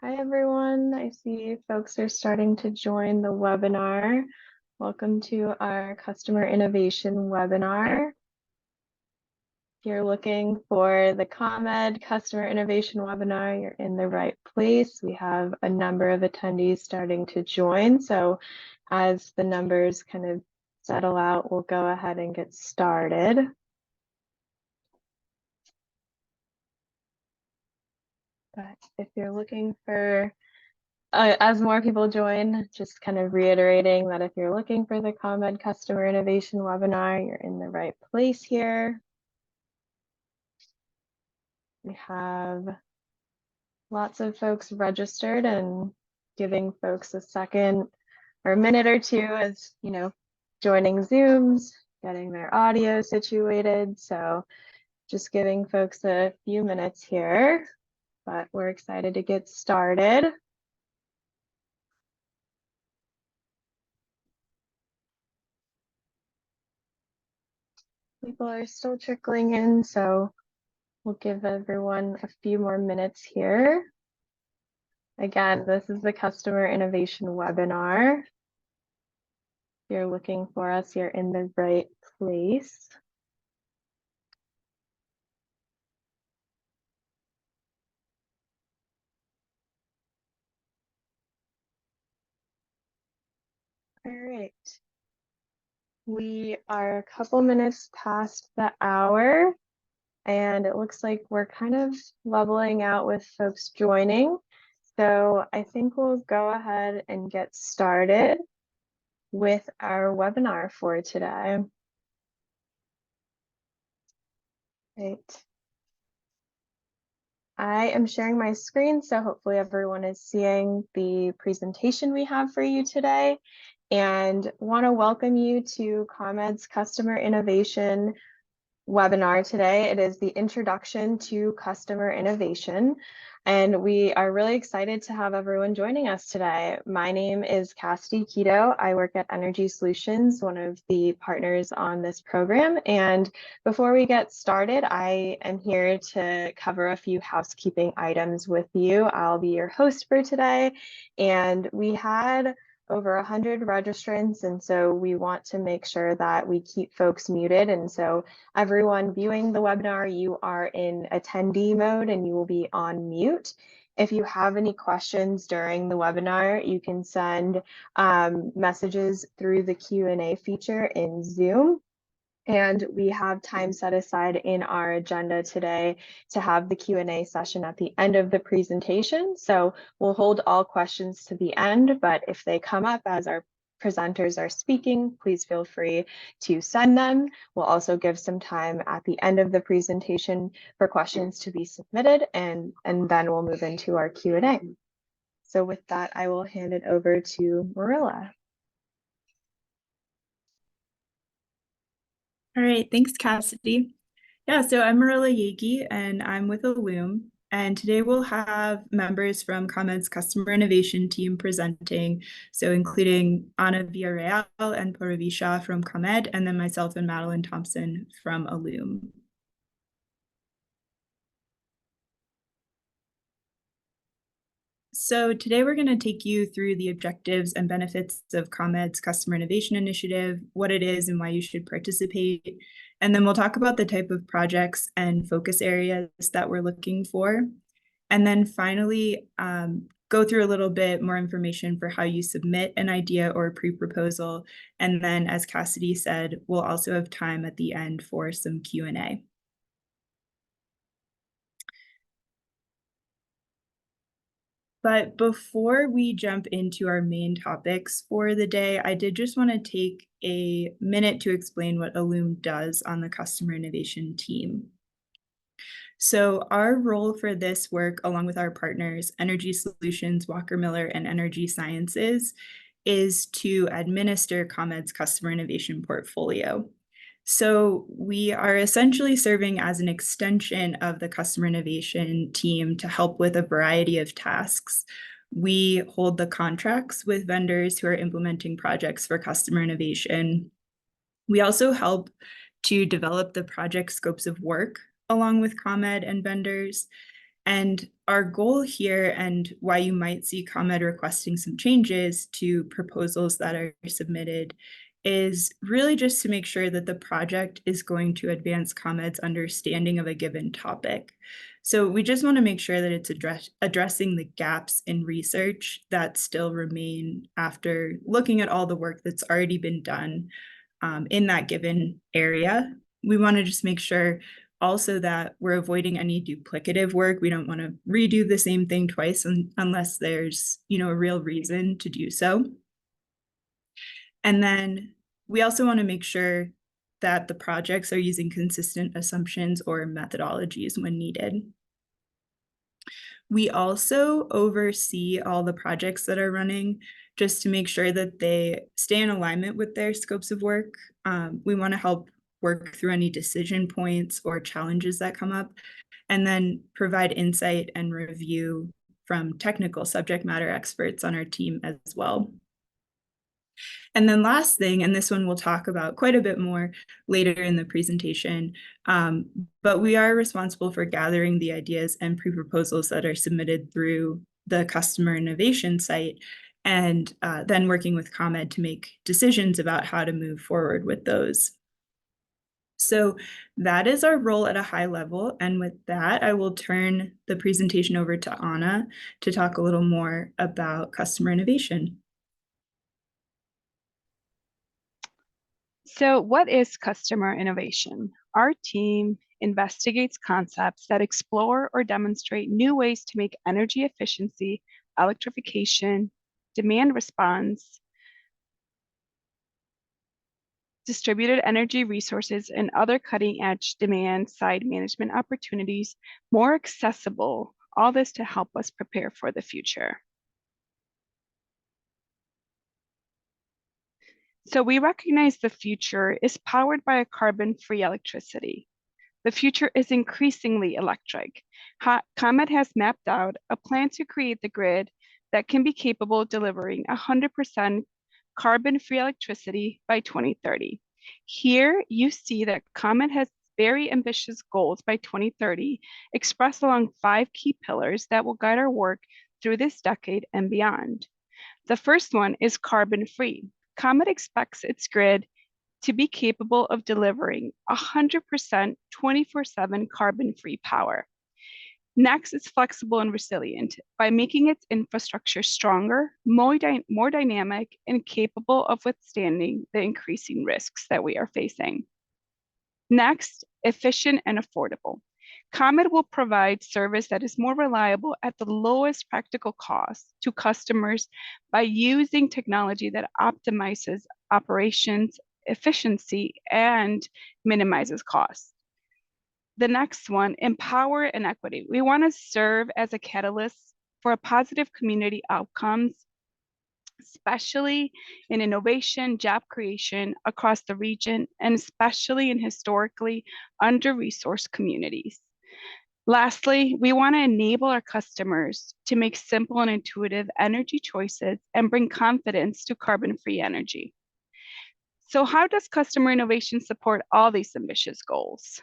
Hi, everyone. I see folks are starting to join the webinar. Welcome to our Customer Innovation webinar. If you're looking for the ComEd Customer Innovation webinar, you're in the right place. We have a number of attendees starting to join. So as the numbers kind of settle out, we'll go ahead and get started. But if you're looking for as more people join, just kind of reiterating that if you're looking for the ComEd Customer Innovation webinar, you're in the right place here. We have lots of folks registered and giving folks a second or a minute or two as, joining Zooms, getting their audio situated. So just giving folks a few minutes here, but we're excited to get started. People are still trickling in, so we'll give everyone a few more minutes here. Again, this is the Customer Innovation webinar. If you're looking for us, you're in the right place. All right. We are a couple minutes past the hour, and it looks like we're kind of leveling out with folks joining. So I think we'll go ahead and get started with our webinar for today. Right. I am sharing my screen, so hopefully everyone is seeing the presentation we have for you today, and want to welcome you to ComEd's Customer Innovation webinar today. It is the Introduction to Customer Innovation, and we are really excited to have everyone joining us today. My name is Cassidy Keto. I work at Energy Solutions, one of the partners on this program. And before we get started, I am here to cover a few housekeeping items with you. I'll be your host for today, and we had over 100 registrants, and so we want to make sure that we keep folks muted. And so everyone viewing the webinar, you are in attendee mode and you will be on mute. If you have any questions during the webinar, you can send messages through the Q&A feature in Zoom. And we have time set aside in our agenda today to have the Q&A session at the end of the presentation. So we'll hold all questions to the end, but if they come up as our presenters are speaking, please feel free to send them. We'll also give some time at the end of the presentation for questions to be submitted, and then we'll move into our Q&A. So with that, I will hand it over to Marilla. All right, thanks, Cassidy. Yeah, so I'm Marilla Yagi, and I'm with Illume. And today we'll have members from ComEd's Customer Innovation team presenting, so including Ana Villarreal and Puravi Shah from ComEd, and then myself and Madeline Thompson from Illume. So today we're going to take you through the objectives and benefits of ComEd's Customer Innovation Initiative, what it is and why you should participate. And then we'll talk about the type of projects and focus areas that we're looking for. And then finally, go through a little bit more information for how you submit an idea or a pre-proposal. And then, as Cassidy said, we'll also have time at the end for some Q&A. But before we jump into our main topics for the day, I did just want to take a minute to explain what Illume does on the customer innovation team. So our role for this work, along with our partners, Energy Solutions, Walker Miller, and Energy Sciences, is to administer ComEd's customer innovation portfolio. So we are essentially serving as an extension of the customer innovation team to help with a variety of tasks. We hold the contracts with vendors who are implementing projects for customer innovation. We also help to develop the project scopes of work along with ComEd and vendors. And our goal here, and why you might see ComEd requesting some changes to proposals that are submitted, is really just to make sure that the project is going to advance ComEd's understanding of a given topic. So we just want to make sure that it's addressing the gaps in research that still remain after looking at all the work that's already been done in that given area. We want to just make sure also that we're avoiding any duplicative work. We don't want to redo the same thing twice unless there's, a real reason to do so. And then we also want to make sure that the projects are using consistent assumptions or methodologies when needed. We also oversee all the projects that are running just to make sure that they stay in alignment with their scopes of work. We want to help work through any decision points or challenges that come up, and then provide insight and review from technical subject matter experts on our team as well. And then last thing, and this one we'll talk about quite a bit more later in the presentation, but we are responsible for gathering the ideas and pre-proposals that are submitted through the customer innovation site, and then working with ComEd to make decisions about how to move forward with those. So that is our role at a high level. And with that, I will turn the presentation over to Anna to talk a little more about customer innovation. So what is customer innovation? Our team investigates concepts that explore or demonstrate new ways to make energy efficiency, electrification, demand response, distributed energy resources, and other cutting-edge demand-side management opportunities more accessible, all this to help us prepare for the future. So we recognize the future is powered by a carbon-free electricity. The future is increasingly electric. ComEd has mapped out a plan to create the grid that can be capable of delivering 100% carbon-free electricity by 2030. Here you see that ComEd has very ambitious goals by 2030, expressed along 5 key pillars that will guide our work through this decade and beyond. The first one is carbon-free. ComEd expects its grid to be capable of delivering 100% 24/7 carbon-free power. Next is flexible and resilient by making its infrastructure stronger, more dynamic, and capable of withstanding the increasing risks that we are facing. Next, efficient and affordable. ComEd will provide service that is more reliable at the lowest practical cost to customers by using technology that optimizes operations efficiency and minimizes costs. The next one, empower and equity. We want to serve as a catalyst for positive community outcomes, especially in innovation, job creation across the region, and especially in historically under-resourced communities. Lastly, we want to enable our customers to make simple and intuitive energy choices and bring confidence to carbon-free energy. So how does customer innovation support all these ambitious goals?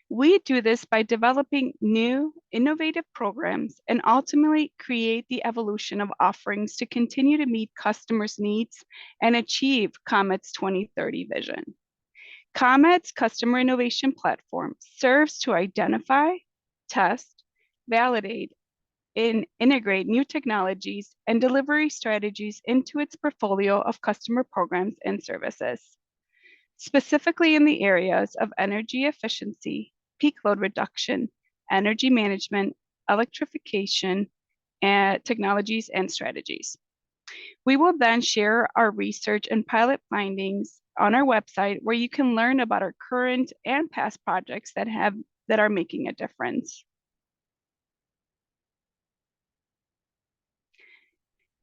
We do this by developing new, innovative programs and ultimately create the evolution of offerings to continue to meet customers' needs and achieve ComEd's 2030 vision. ComEd's customer innovation platform serves to identify, test, validate, and integrate new technologies and delivery strategies into its portfolio of customer programs and services, specifically in the areas of energy efficiency, peak load reduction, energy management, electrification, and technologies and strategies. We will then share our research and pilot findings on our website, where you can learn about our current and past projects that are making a difference.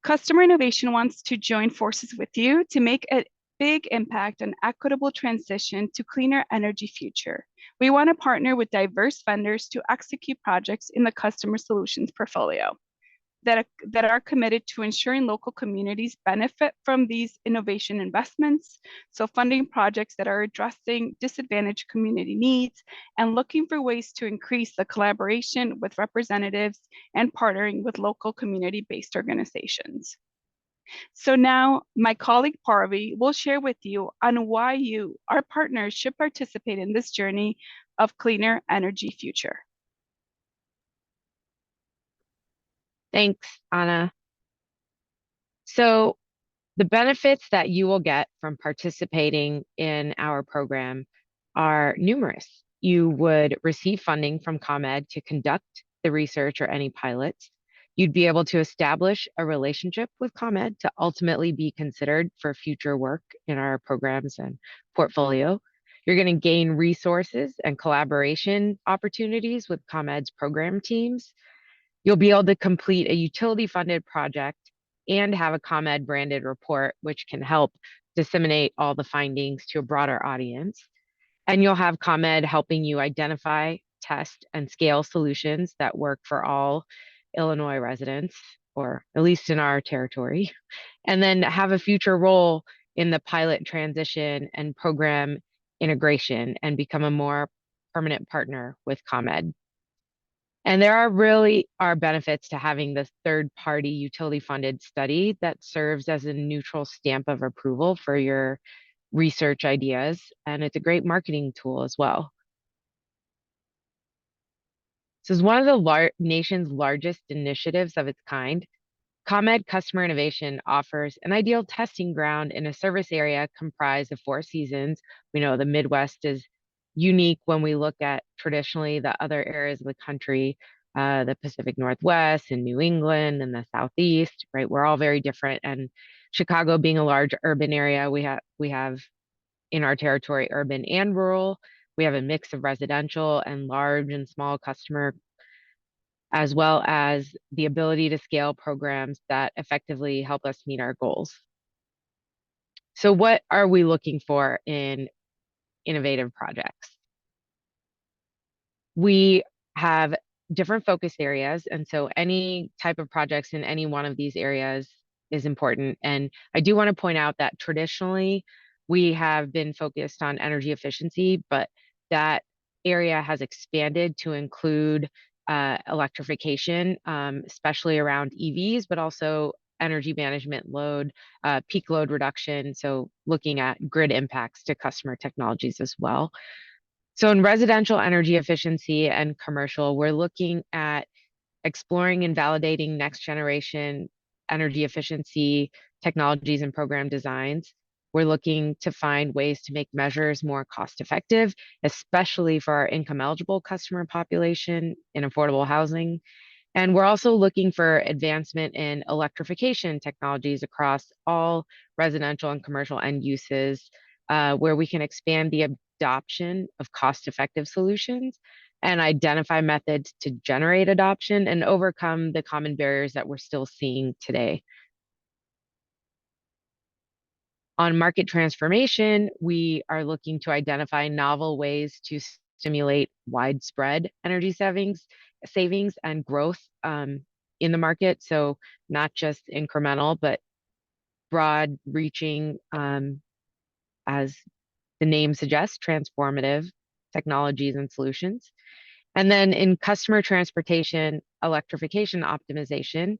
Customer innovation wants to join forces with you to make a big impact on equitable transition to cleaner energy future. We want to partner with diverse vendors to execute projects in the customer solutions portfolio. that are committed to ensuring local communities benefit from these innovation investments. So funding projects that are addressing disadvantaged community needs and looking for ways to increase the collaboration with representatives and partnering with local community-based organizations. So now my colleague Parvi will share with you on why you, our partners, should participate in this journey of cleaner energy future. Thanks, Anna. So the benefits that you will get from participating in our program are numerous. You would receive funding from ComEd to conduct the research or any pilots. You'd be able to establish a relationship with ComEd to ultimately be considered for future work in our programs and portfolio. You're going to gain resources and collaboration opportunities with ComEd's program teams. You'll be able to complete a utility-funded project and have a ComEd branded report, which can help disseminate all the findings to a broader audience. And you'll have ComEd helping you identify, test, and scale solutions that work for all Illinois residents, or at least in our territory, and then have a future role in the pilot transition and program integration and become a more permanent partner with ComEd. And there really are benefits to having this third-party utility-funded study that serves as a neutral stamp of approval for your research ideas, and it's a great marketing tool as well. This is one of the nation's largest initiatives of its kind. ComEd Customer Innovation offers an ideal testing ground in a service area comprised of 4 seasons. We know the Midwest is unique when we look at traditionally the other areas of the country, the Pacific Northwest and New England and the Southeast, right? We're all very different. And Chicago being a large urban area, we have in our territory urban and rural. We have a mix of residential and large and small customer, as well as the ability to scale programs that effectively help us meet our goals. So what are we looking for in innovative projects? We have different focus areas, and so any type of projects in any one of these areas is important. And I do want to point out that traditionally we have been focused on energy efficiency, but that area has expanded to include electrification, especially around EVs, but also energy management load, peak load reduction. So looking at grid impacts to customer technologies as well. So in residential energy efficiency and commercial, we're looking at exploring and validating next generation energy efficiency technologies and program designs. We're looking to find ways to make measures more cost effective, especially for our income eligible customer population in affordable housing. And we're also looking for advancement in electrification technologies across all residential and commercial end uses, where we can expand the adoption of cost-effective solutions and identify methods to generate adoption and overcome the common barriers that we're still seeing today. On market transformation, we are looking to identify novel ways to stimulate widespread energy savings and growth in the market. So not just incremental, but broad reaching, as the name suggests, transformative technologies and solutions. And then in customer transportation, electrification optimization,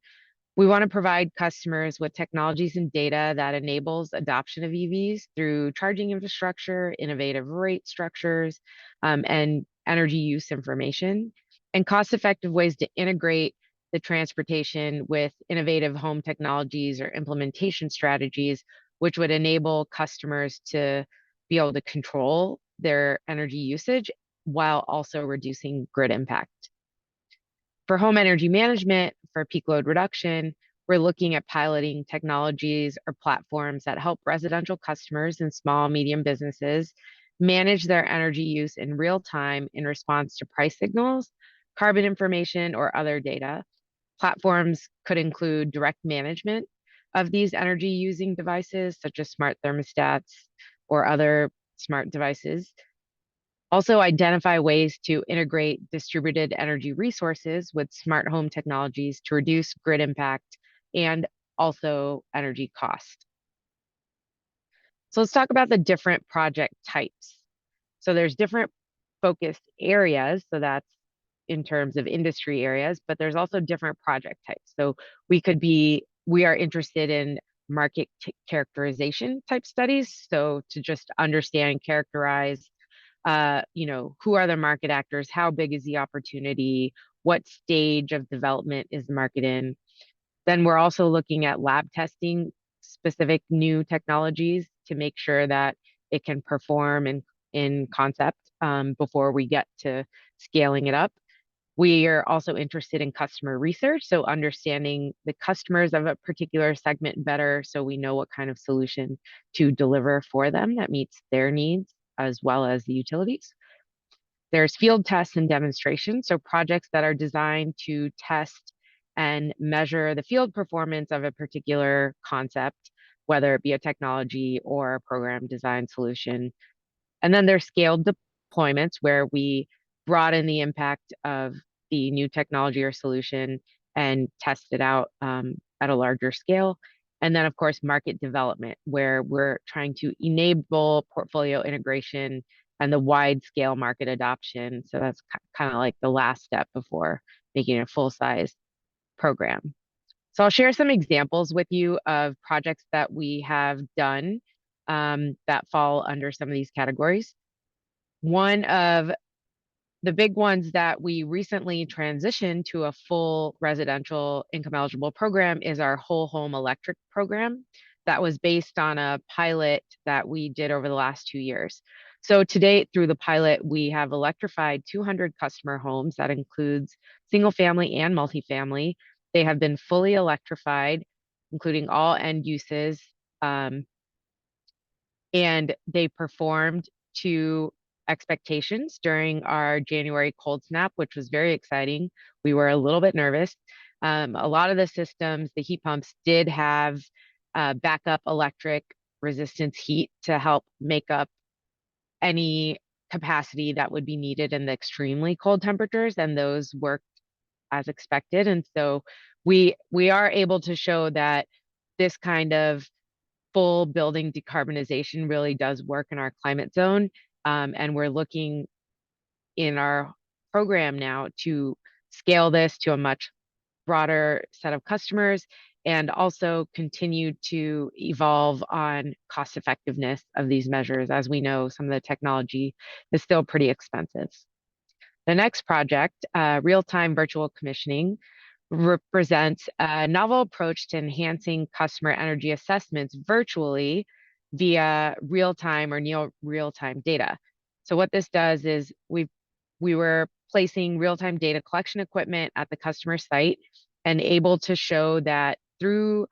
we want to provide customers with technologies and data that enables adoption of EVs through charging infrastructure, innovative rate structures, and energy use information, and cost-effective ways to integrate the transportation with innovative home technologies or implementation strategies, which would enable customers to be able to control their energy usage while also reducing grid impact. For home energy management, for peak load reduction, we're looking at piloting technologies or platforms that help residential customers and small, medium businesses manage their energy use in real time in response to price signals, carbon information, or other data. Platforms could include direct management of these energy using devices, such as smart thermostats or other smart devices, Also identify ways to integrate distributed energy resources with smart home technologies to reduce grid impact and also energy cost. So let's talk about the different project types. So there's different focused areas. So that's in terms of industry areas, but there's also different project types. So we are interested in market characterization type studies. So to just understand and characterize, who are the market actors? How big is the opportunity? What stage of development is the market in? Then we're also looking at lab testing specific new technologies to make sure that it can perform in concept before we get to scaling it up. We are also interested in customer research, so understanding the customers of a particular segment better so we know what kind of solution to deliver for them that meets their needs as well as the utilities. There's field tests and demonstrations, so projects that are designed to test and measure the field performance of a particular concept, whether it be a technology or a program design solution. And then there's scaled deployments where we broaden the impact of the new technology or solution and test it out at a larger scale. And then, of course, market development, where we're trying to enable portfolio integration and the wide scale market adoption. So that's kind of like the last step before making a full size program. So I'll share some examples with you of projects that we have done that fall under some of these categories. One of the big ones that we recently transitioned to a full residential income eligible program is our whole home electric program that was based on a pilot that we did over the last 2 years. So to date, through the pilot, we have electrified 200 customer homes. That includes single family and multifamily. They have been fully electrified, including all end uses. And they performed to expectations during our January cold snap, which was very exciting. We were a little bit nervous. A lot of the systems, the heat pumps, did have backup electric resistance heat to help make up any capacity that would be needed in the extremely cold temperatures, and those worked as expected. And so we are able to show that this kind of full building decarbonization really does work in our climate zone. And we're looking in our program now to scale this to a much broader set of customers and also continue to evolve on cost effectiveness of these measures. As we know, some of the technology is still pretty expensive. The next project, real-time virtual commissioning, represents a novel approach to enhancing customer energy assessments virtually via real-time or near real-time data. So what this does is we were placing real-time data collection equipment at the customer site and able to show that through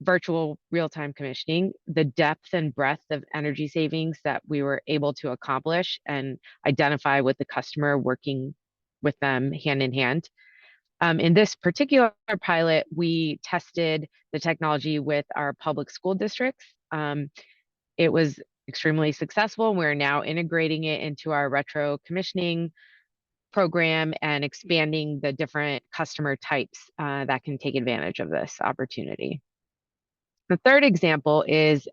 virtual real-time commissioning, the depth and breadth of energy savings that we were able to accomplish and identify with the customer, working with them hand in hand. In this particular pilot, we tested the technology with our public school districts. It was extremely successful. We're now integrating it into our retro commissioning program and expanding the different customer types that can take advantage of this opportunity. The third example is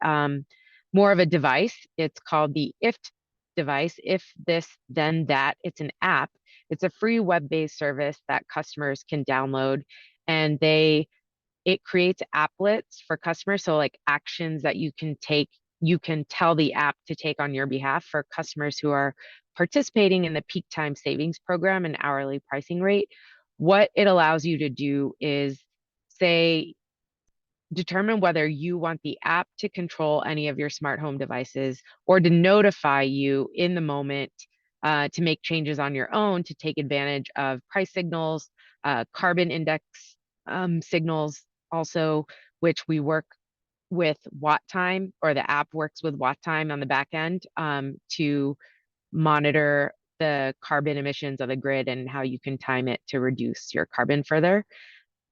more of a device. It's called the IF device, if this, then that. It's an app. It's a free web-based service that customers can download, and it creates applets for customers. So like actions that you can take, you can tell the app to take on your behalf for customers who are participating in the peak time savings program and hourly pricing rate. What it allows you to do is determine whether you want the app to control any of your smart home devices or to notify you in the moment to make changes on your own to take advantage of price signals, carbon index signals also, which we work with watt time, or the app works with watt time on the back end to monitor the carbon emissions of the grid and how you can time it to reduce your carbon further.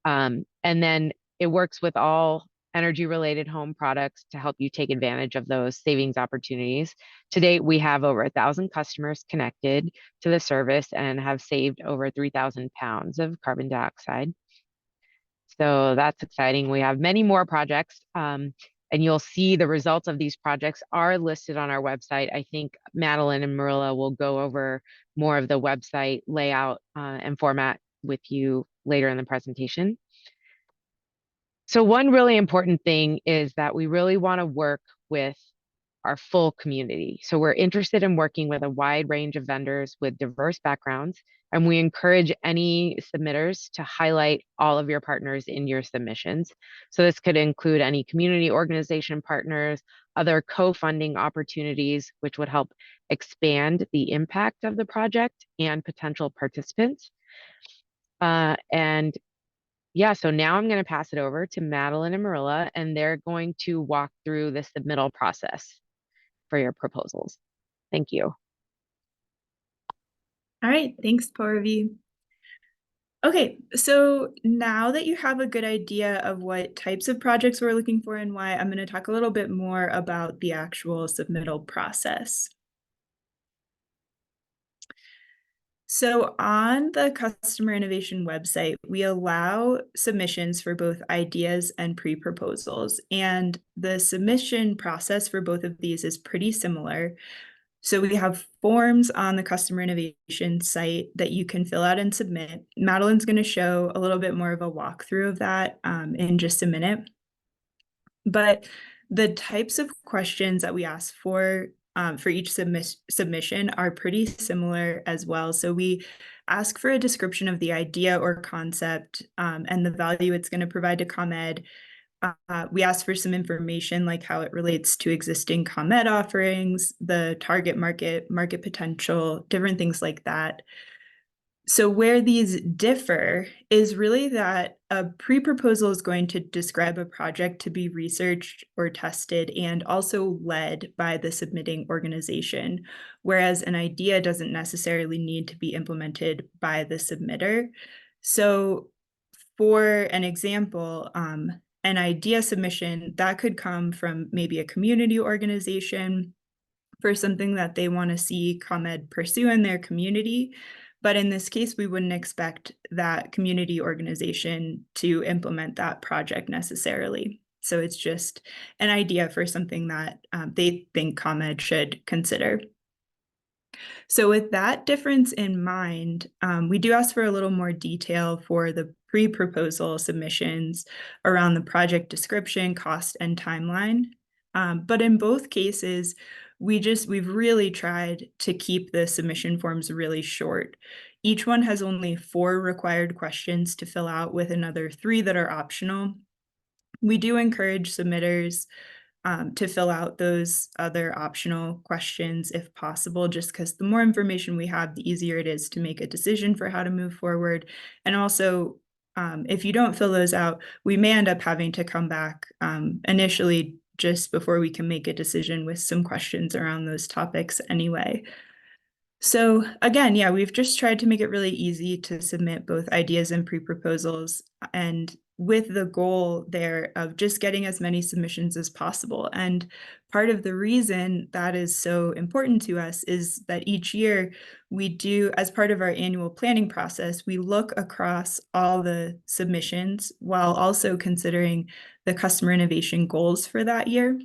And then it works with all energy-related home products to help you take advantage of those savings opportunities. To date, we have over 1,000 customers connected to the service and have saved over 3,000 pounds of carbon dioxide. So that's exciting. We have many more projects, and you'll see the results of these projects are listed on our website. I think Madeline and Marilla will go over more of the website layout and format with you later in the presentation. So one really important thing is that we really want to work with our full community. So we're interested in working with a wide range of vendors with diverse backgrounds, and we encourage any submitters to highlight all of your partners in your submissions. So this could include any community organization partners, other co-funding opportunities, which would help expand the impact of the project and potential participants. Yeah, so now I'm going to pass it over to Madeline and Marilla, and they're going to walk through the submittal process for your proposals. Thank you. All right, thanks, Purvi. Okay, so now that you have a good idea of what types of projects we're looking for and why, I'm going to talk a little bit more about the actual submittal process. So on the Customer Innovation website, we allow submissions for both ideas and pre-proposals, and the submission process for both of these is pretty similar. So we have forms on the Customer Innovation site that you can fill out and submit. Madeline's going to show a little bit more of a walkthrough of that in just a minute. But the types of questions that we ask for each submission are pretty similar as well. So we ask for a description of the idea or concept and the value it's going to provide to ComEd. We ask for some information like how it relates to existing ComEd offerings, the target market, market potential, different things like that. So where these differ is really that a pre-proposal is going to describe a project to be researched or tested and also led by the submitting organization, whereas an idea doesn't necessarily need to be implemented by the submitter. So for an example, an idea submission, that could come from maybe a community organization for something that they want to see ComEd pursue in their community. But in this case, we wouldn't expect that community organization to implement that project necessarily. So it's just an idea for something that they think ComEd should consider. So with that difference in mind, we do ask for a little more detail for the pre-proposal submissions around the project description, cost, and timeline. But in both cases, we've really tried to keep the submission forms really short. Each one has only 4 required questions to fill out with another 3 that are optional. We do encourage submitters to fill out those other optional questions if possible, just because the more information we have, the easier it is to make a decision for how to move forward. And also, if you don't fill those out, we may end up having to come back initially just before we can make a decision with some questions around those topics anyway. So again, yeah, we've just tried to make it really easy to submit both ideas and pre-proposals, and with the goal there of just getting as many submissions as possible. And part of the reason that is so important to us is that each year we do, as part of our annual planning process, we look across all the submissions while also considering the customer innovation goals for that year.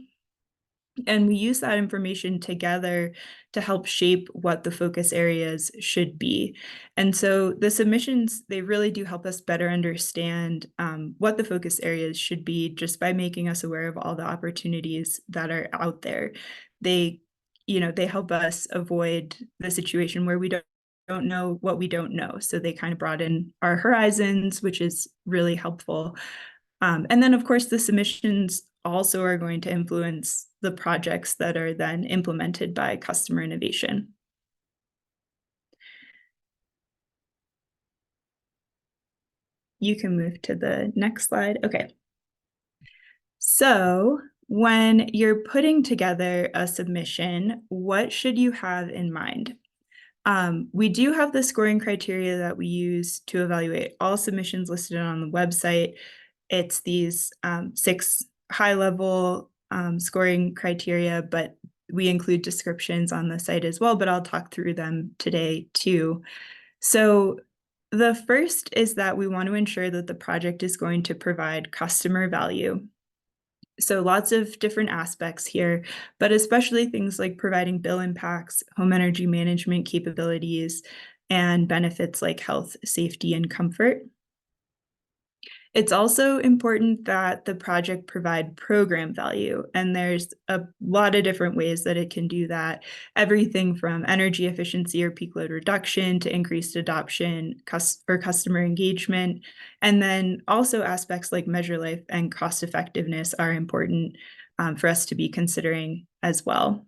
And we use that information together to help shape what the focus areas should be. And so the submissions, they really do help us better understand what the focus areas should be just by making us aware of all the opportunities that are out there. They help us avoid the situation where we don't know what we don't know. So they kind of broaden our horizons, which is really helpful. And then, of course, the submissions also are going to influence the projects that are then implemented by customer innovation. You can move to the next slide. Okay. So when you're putting together a submission, what should you have in mind? We do have the scoring criteria that we use to evaluate all submissions listed on the website. It's these 6 high-level scoring criteria, but we include descriptions on the site as well, but I'll talk through them today too. So the first is that we want to ensure that the project is going to provide customer value. So lots of different aspects here, but especially things like providing bill impacts, home energy management capabilities, and benefits like health, safety, and comfort. It's also important that the project provide program value, and there's a lot of different ways that it can do that. Everything from energy efficiency or peak load reduction to increased adoption or customer engagement. And then also aspects like measure life and cost effectiveness are important for us to be considering as well.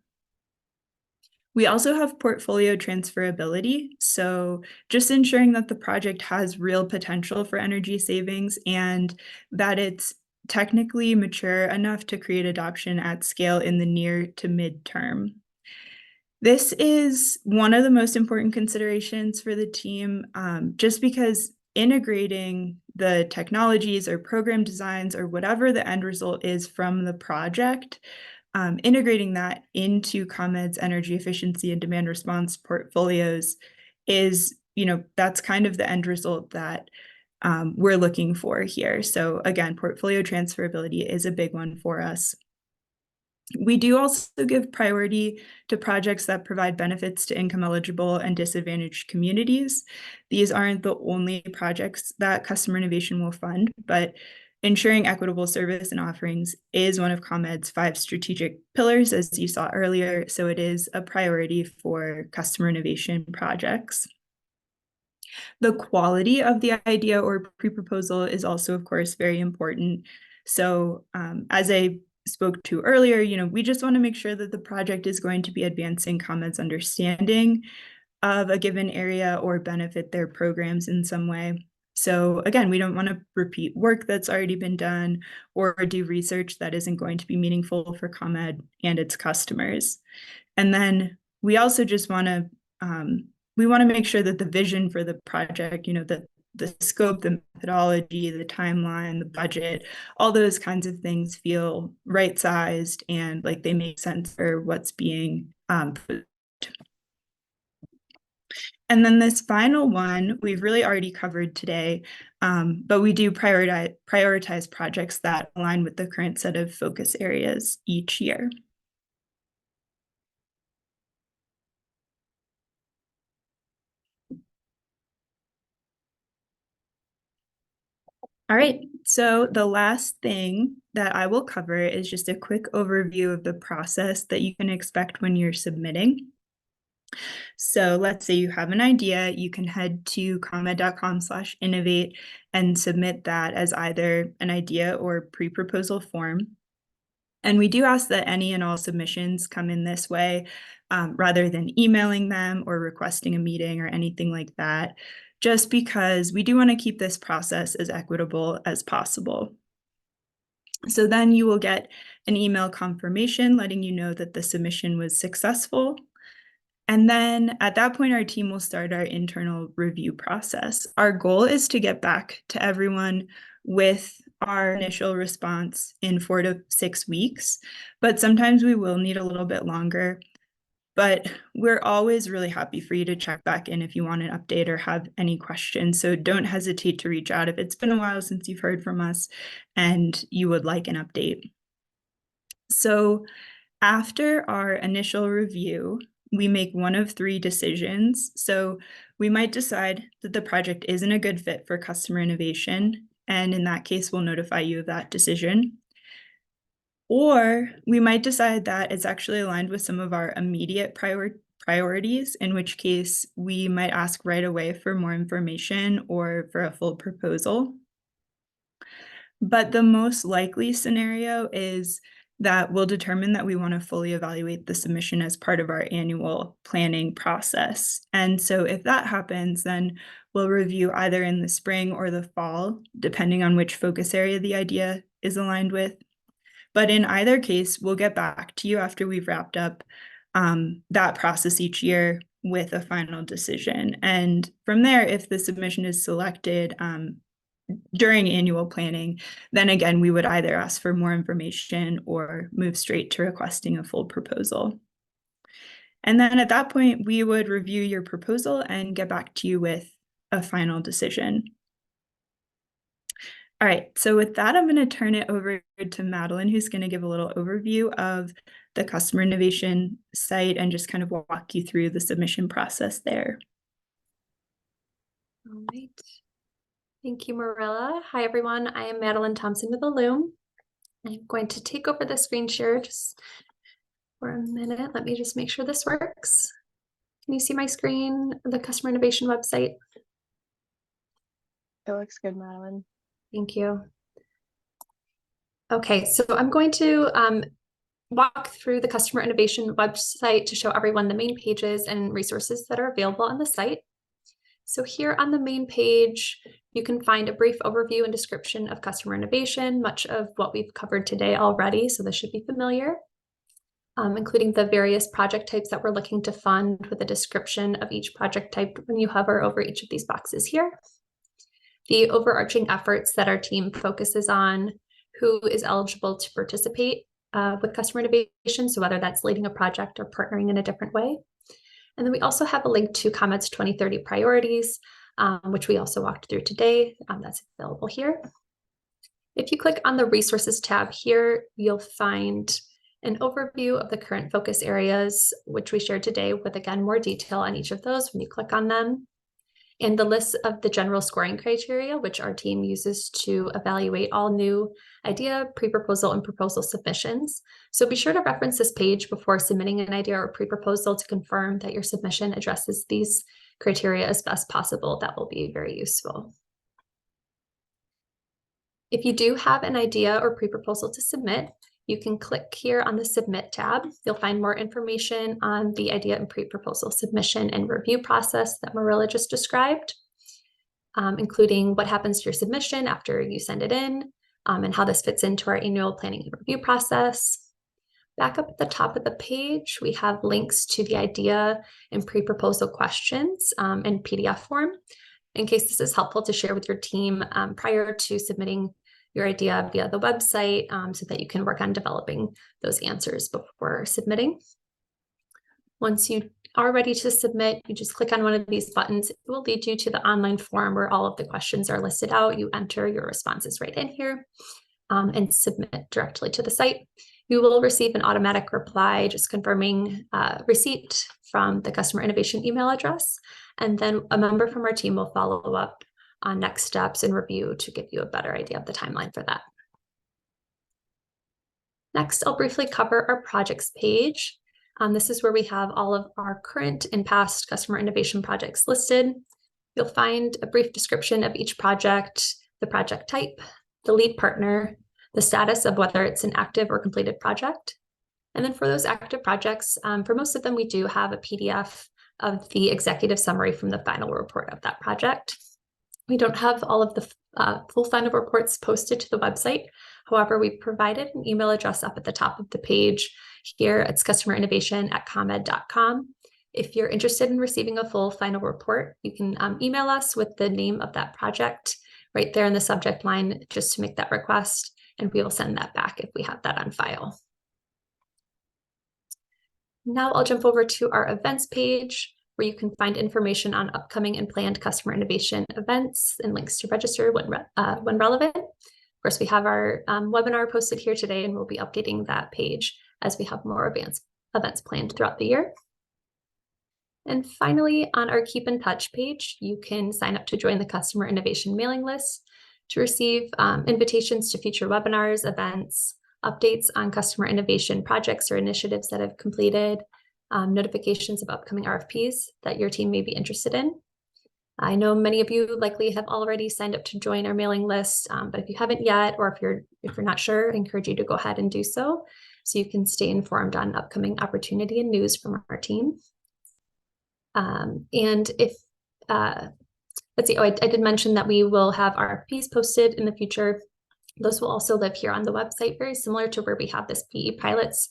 We also have portfolio transferability, so just ensuring that the project has real potential for energy savings and that it's technically mature enough to create adoption at scale in the near to mid-term. This is one of the most important considerations for the team, just because integrating the technologies or program designs or whatever the end result is from the project, integrating that into ComEd's energy efficiency and demand response portfolios is, that's kind of the end result that we're looking for here. So again, portfolio transferability is a big one for us. We do also give priority to projects that provide benefits to income eligible and disadvantaged communities. These aren't the only projects that customer innovation will fund, but ensuring equitable service and offerings is one of ComEd's 5 strategic pillars, as you saw earlier, so it is a priority for customer innovation projects. The quality of the idea or pre-proposal is also, of course, very important. So as I spoke to earlier, we just want to make sure that the project is going to be advancing ComEd's understanding of a given area or benefit their programs in some way. So again, we don't want to repeat work that's already been done or do research that isn't going to be meaningful for ComEd and its customers. And then we also just want to make sure that the vision for the project, the scope, the methodology, the timeline, the budget, all those kinds of things feel right-sized and like they make sense for what's being put. And then this final one, we've really already covered today, but we do prioritize projects that align with the current set of focus areas each year. All right, so the last thing that I will cover is just a quick overview of the process that you can expect when you're submitting. So let's say you have an idea, you can head to comed.com/innovate and submit that as either an idea or pre-proposal form. And we do ask that any and all submissions come in this way, rather than emailing them or requesting a meeting or anything like that, just because we do want to keep this process as equitable as possible. So then you will get an email confirmation letting you know that the submission was successful. And then at that point, our team will start our internal review process. Our goal is to get back to everyone with our initial response in 4 to 6 weeks, but sometimes we will need a little bit longer. But we're always really happy for you to check back in if you want an update or have any questions. So don't hesitate to reach out if it's been a while since you've heard from us and you would like an update. So after our initial review, we make one of 3 decisions. So we might decide that the project isn't a good fit for customer innovation, and in that case, we'll notify you of that decision. Or we might decide that it's actually aligned with some of our immediate priorities, in which case we might ask right away for more information or for a full proposal. But the most likely scenario is that we'll determine that we want to fully evaluate the submission as part of our annual planning process. And so if that happens, then we'll review either in the spring or the fall, depending on which focus area the idea is aligned with. But in either case, we'll get back to you after we've wrapped up that process each year with a final decision. And from there, if the submission is selected, during annual planning, then again, we would either ask for more information or move straight to requesting a full proposal. And then at that point, we would review your proposal and get back to you with a final decision. All right, so with that, I'm going to turn it over to Madeline, who's going to give a little overview of the customer innovation site and just kind of walk you through the submission process there. All right. Thank you, Marilla. Hi, everyone. I am Madeline Thompson with Loom. I'm going to take over the screen share just for a minute. Let me just make sure this works. Can you see my screen, the customer innovation website? It looks good, Madeline. Thank you. Okay, so I'm going to walk through the customer innovation website to show everyone the main pages and resources that are available on the site. So here on the main page, you can find a brief overview and description of customer innovation, much of what we've covered today already, so this should be familiar, including the various project types that we're looking to fund with a description of each project type when you hover over each of these boxes here. The overarching efforts that our team focuses on, who is eligible to participate with customer innovation, so whether that's leading a project or partnering in a different way. And then we also have a link to ComEd's 2030 priorities, which we also walked through today. That's available here. If you click on the resources tab here, you'll find an overview of the current focus areas, which we shared today with, again, more detail on each of those when you click on them. And the list of the general scoring criteria, which our team uses to evaluate all new idea, pre-proposal, and proposal submissions. So be sure to reference this page before submitting an idea or pre-proposal to confirm that your submission addresses these criteria as best possible. That will be very useful. If you do have an idea or pre-proposal to submit, you can click here on the Submit tab. You'll find more information on the idea and pre-proposal submission and review process that Marilla just described, including what happens to your submission after you send it in, and how this fits into our annual planning and review process. Back up at the top of the page, we have links to the idea and pre-proposal questions in PDF form, in case this is helpful to share with your team prior to submitting your idea via the website, so that you can work on developing those answers before submitting. Once you are ready to submit, you just click on one of these buttons. It will lead you to the online form where all of the questions are listed out. You enter your responses right in here and submit directly to the site. You will receive an automatic reply just confirming receipt from the customer innovation email address. And then a member from our team will follow up on next steps and review to give you a better idea of the timeline for that. Next, I'll briefly cover our projects page. This is where we have all of our current and past customer innovation projects listed. You'll find a brief description of each project, the project type, the lead partner, the status of whether it's an active or completed project. And then for those active projects, for most of them, we do have a PDF of the executive summary from the final report of that project. We don't have all of the full final reports posted to the website. However, we provided an email address up at the top of the page here. It's customerinnovation@comed.com. If you're interested in receiving a full final report, you can email us with the name of that project right there in the subject line just to make that request, and we will send that back if we have that on file. Now I'll jump over to our events page, where you can find information on upcoming and planned customer innovation events and links to register when relevant. Of course, we have our webinar posted here today, and we'll be updating that page as we have more events planned throughout the year. And finally, on our Keep in Touch page, you can sign up to join the customer innovation mailing list to receive invitations to future webinars, events, updates on customer innovation projects or initiatives that have completed, notifications of upcoming RFPs that your team may be interested in. I know many of you likely have already signed up to join our mailing list, but if you haven't yet, or if you're not sure, I encourage you to go ahead and do so you can stay informed on upcoming opportunity and news from our team. And if, let's see, I did mention that we will have RFPs posted in the future. Those will also live here on the website, very similar to where we have this PE pilots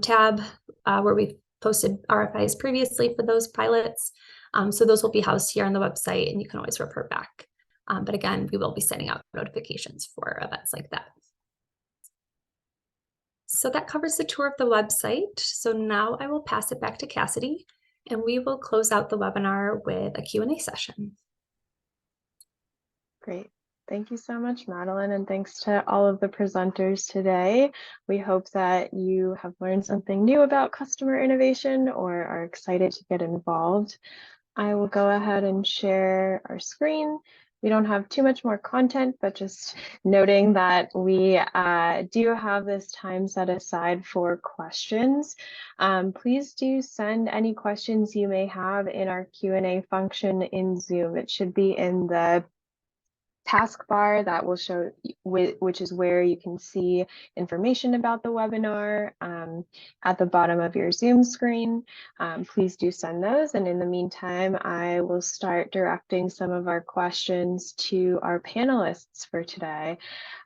tab, where we've posted RFIs previously for those pilots. So those will be housed here on the website, and you can always refer back But again, we will be sending out notifications for events like that. So that covers the tour of the website. So now I will pass it back to Cassidy, and we will close out the webinar with a Q&A session. Great. Thank you so much, Madeline, and thanks to all of the presenters today. We hope that you have learned something new about customer innovation or are excited to get involved. I will go ahead and share our screen. We don't have too much more content, but just noting that we do have this time set aside for questions. Please do send any questions you may have in our Q&A function in Zoom. It should be in the taskbar that will show, which is where you can see information about the webinar at the bottom of your Zoom screen. Please do send those. And in the meantime, I will start directing some of our questions to our panelists for today.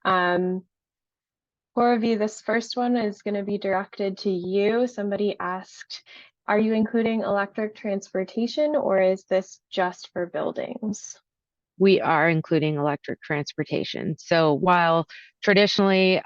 Poravi, this first one is going to be directed to you. Somebody asked, are you including electric transportation, or is this just for buildings? We are including electric transportation. So while traditionally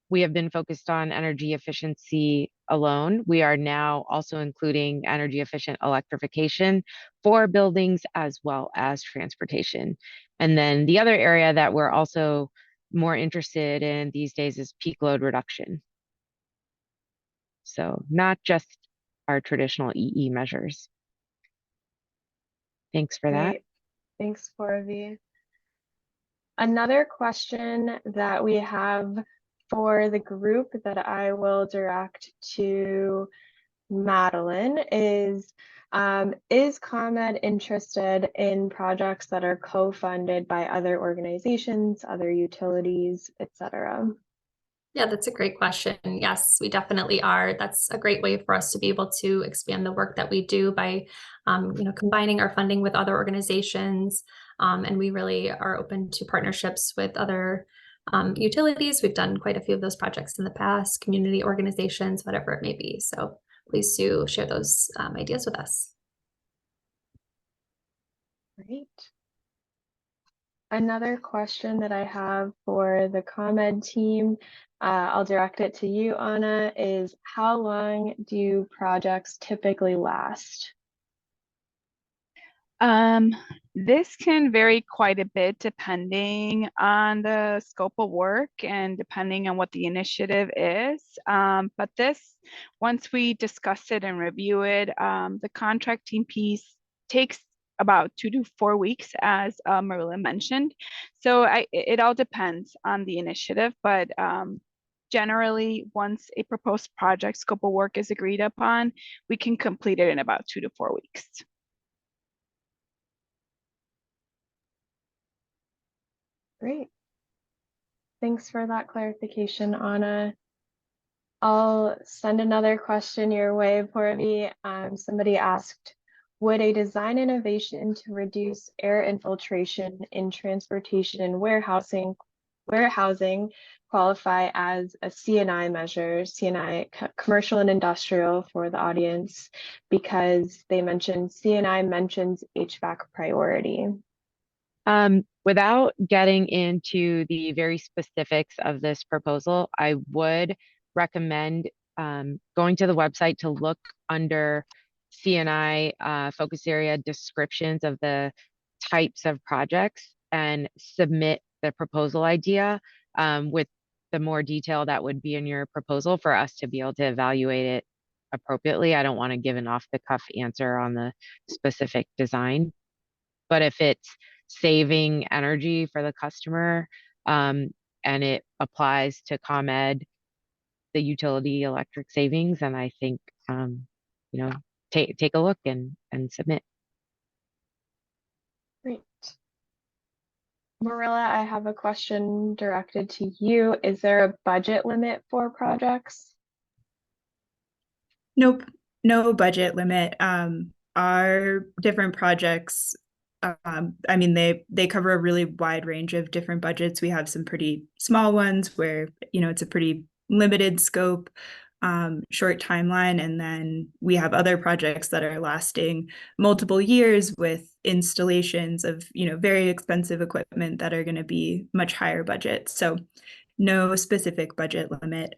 we have been focused on energy efficiency alone, we are now also including energy efficient electrification for buildings as well as transportation. And then the other area that we're also more interested in these days is peak load reduction. So not just our traditional EE measures. Thanks for that. Thanks, Poravi. Another question that we have for the group that I will direct to Madeline is ComEd interested in projects that are co-funded by other organizations, other utilities, etc.? Yeah, that's a great question. Yes, we definitely are. That's a great way for us to be able to expand the work that we do by, combining our funding with other organizations. And we really are open to partnerships with other utilities. We've done quite a few of those projects in the past, community organizations, whatever it may be. So please do share those ideas with us. Great. Another question that I have for the ComEd team, I'll direct it to you, Anna, is how long do projects typically last? This can vary quite a bit depending on the scope of work and depending on what the initiative is. But this, once we discuss it and review it, the contracting piece takes about 2 to 4 weeks, as Marilla mentioned. So it all depends on the initiative, but generally, once a proposed project scope of work is agreed upon, we can complete it in about 2 to 4 weeks. Great. Thanks for that clarification, Anna. I'll send another question your way, Poravi. Somebody asked, would a design innovation to reduce air infiltration in transportation and warehousing qualify as a C&I measure, C&I commercial and industrial for the audience, because they mentioned C&I mentions HVAC priority? Without getting into the very specifics of this proposal, I would recommend going to the website to look under C&I focus area descriptions of the types of projects and submit the proposal idea with the more detail that would be in your proposal for us to be able to evaluate it appropriately. I don't want to give an off-the-cuff answer on the specific design, but if it's saving energy for the customer and it applies to ComEd, the utility electric savings, and I think take a look and submit. Great. Marilla, I have a question directed to you. Is there a budget limit for projects? Nope, no budget limit. Our different projects, they cover a really wide range of different budgets. We have some pretty small ones where, it's a pretty limited scope. short timeline, and then we have other projects that are lasting multiple years with installations of very expensive equipment that are going to be much higher budget. So no specific budget limit.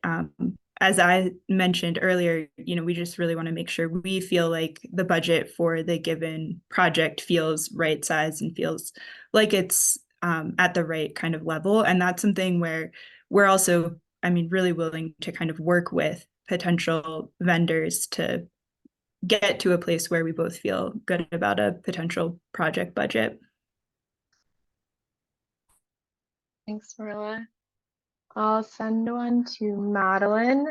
As I mentioned earlier, we just really want to make sure we feel like the budget for the given project feels right size and feels like it's at the right kind of level. And that's something where we're also, really willing to kind of work with potential vendors to get to a place where we both feel good about a potential project budget. Thanks, Marilla. I'll send one to Madeline.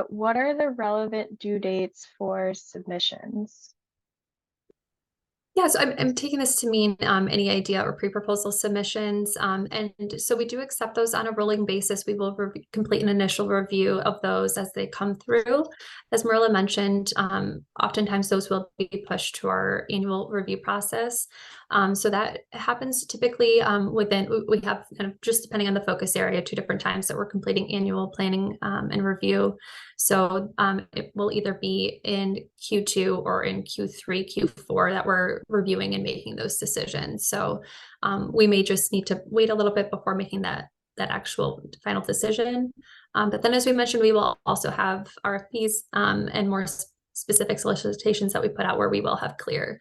What are the relevant due dates for submissions? Yeah, so I'm taking this to mean any idea or pre-proposal submissions. And so we do accept those on a rolling basis. We will complete an initial review of those as they come through. As Marilla mentioned, oftentimes those will be pushed to our annual review process. So that happens typically we have kind of, just depending on the focus area, 2 different times that we're completing annual planning and review. So it will either be in Q2 or in Q3, Q4 that we're reviewing and making those decisions. So we may just need to wait a little bit before making that actual final decision. But then, as we mentioned, we will also have RFPs and more specific solicitations that we put out where we will have clear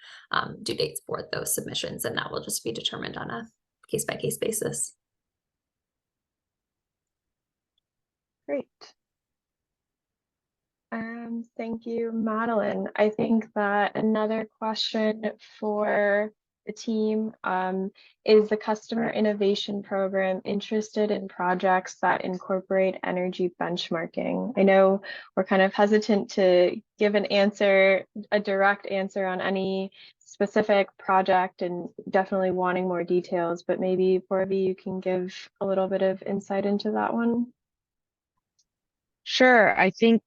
due dates for those submissions, and that will just be determined on a case-by-case basis. Great. Thank you, Madeline. I think that another question for the team is the Customer Innovation Program interested in projects that incorporate energy benchmarking? I know we're kind of hesitant to give a direct answer on any specific project, and definitely wanting more details, but maybe Purvi, you can give a little bit of insight into that one. Sure. I think,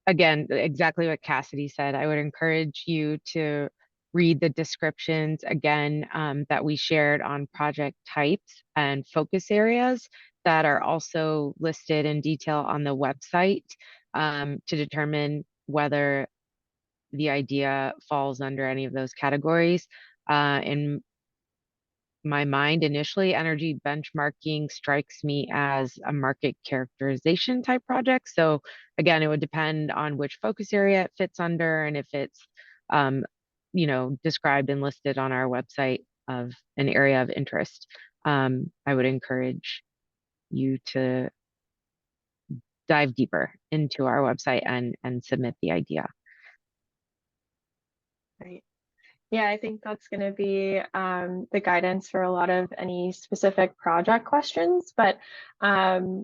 again, exactly what Cassidy said. I would encourage you to read the descriptions again that we shared on project types and focus areas that are also listed in detail on the website to determine whether the idea falls under any of those categories. In my mind, initially, energy benchmarking strikes me as a market characterization type project. So again, it would depend on which focus area it fits under, and if it's described and listed on our website of an area of interest. I would encourage you to dive deeper into our website and submit the idea. Right. Yeah, I think that's going to be the guidance for a lot of any specific project questions, but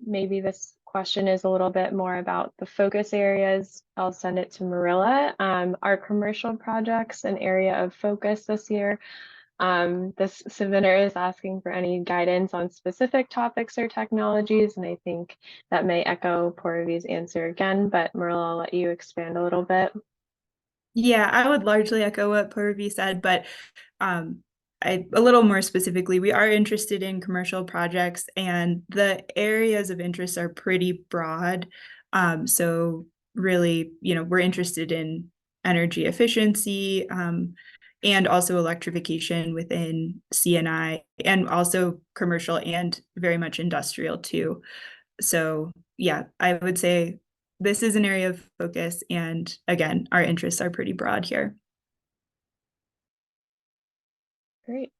maybe this question is a little bit more about the focus areas. I'll send it to Marilla. Our commercial projects an area of focus this year? This submitter is asking for any guidance on specific topics or technologies, and I think that may echo Purvi's answer again, but Marilla, I'll let you expand a little bit. Yeah, I would largely echo what Purvi said, but a little more specifically, we are interested in commercial projects, and the areas of interest are pretty broad. So really, we're interested in energy efficiency and also electrification within C&I, and also commercial and very much industrial too. So yeah, I would say this is an area of focus, and again, our interests are pretty broad here. Great.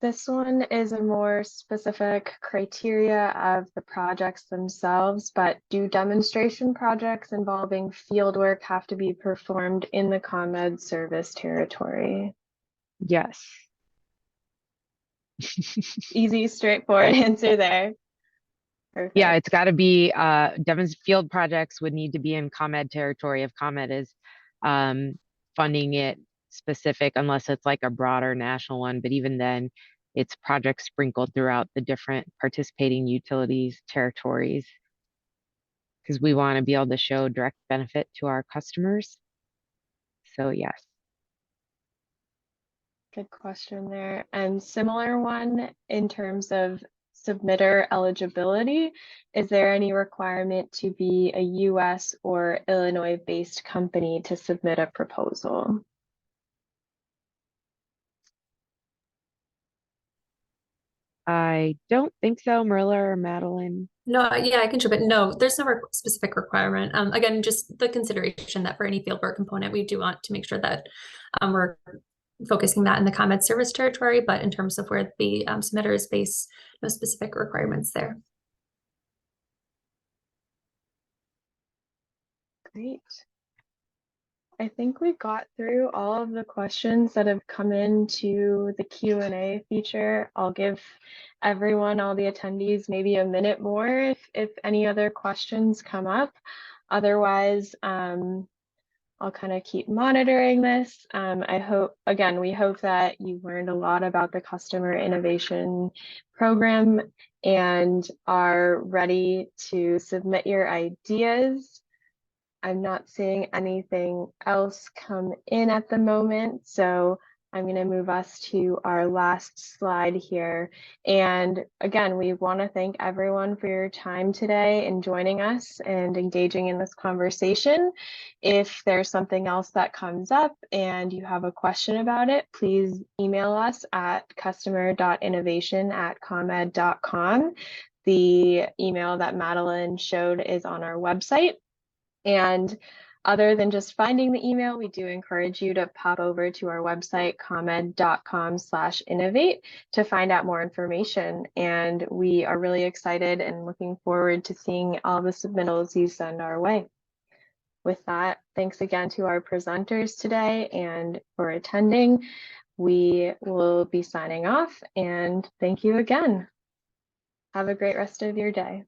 This one is a more specific criteria of the projects themselves, but do demonstration projects involving fieldwork have to be performed in the ComEd service territory? Yes. Easy, straightforward answer there. Perfect. Yeah, it's got to be field projects would need to be in ComEd territory if ComEd is funding it specific, unless it's like a broader national one. But even then, it's projects sprinkled throughout the different participating utilities territories, because we want to be able to show direct benefit to our customers. So yes. Good question there. And similar one in terms of submitter eligibility. Is there any requirement to be a US or Illinois-based company to submit a proposal? I don't think so, Marilla or Madeline. No, yeah, I can jump in. No, there's no specific requirement. Again, just the consideration that for any fieldwork component, we do want to make sure that we're focusing that in the ComEd service territory, but in terms of where the submitter is based, no specific requirements there. Great. I think we got through all of the questions that have come into the Q&A feature. I'll give everyone, all the attendees, maybe a minute more if any other questions come up. Otherwise, I'll kind of keep monitoring this. We hope that you learned a lot about the Customer Innovation Program and are ready to submit your ideas. I'm not seeing anything else come in at the moment, so I'm going to move us to our last slide here. And again, we want to thank everyone for your time today and joining us and engaging in this conversation. If there's something else that comes up and you have a question about it, please email us at customer.innovation@comed.com. The email that Madeline showed is on our website. And other than just finding the email, we do encourage you to pop over to our website, comed.com/innovate, to find out more information. And we are really excited and looking forward to seeing all the submittals you send our way. With that, thanks again to our presenters today and for attending. We will be signing off, and thank you again. Have a great rest of your day.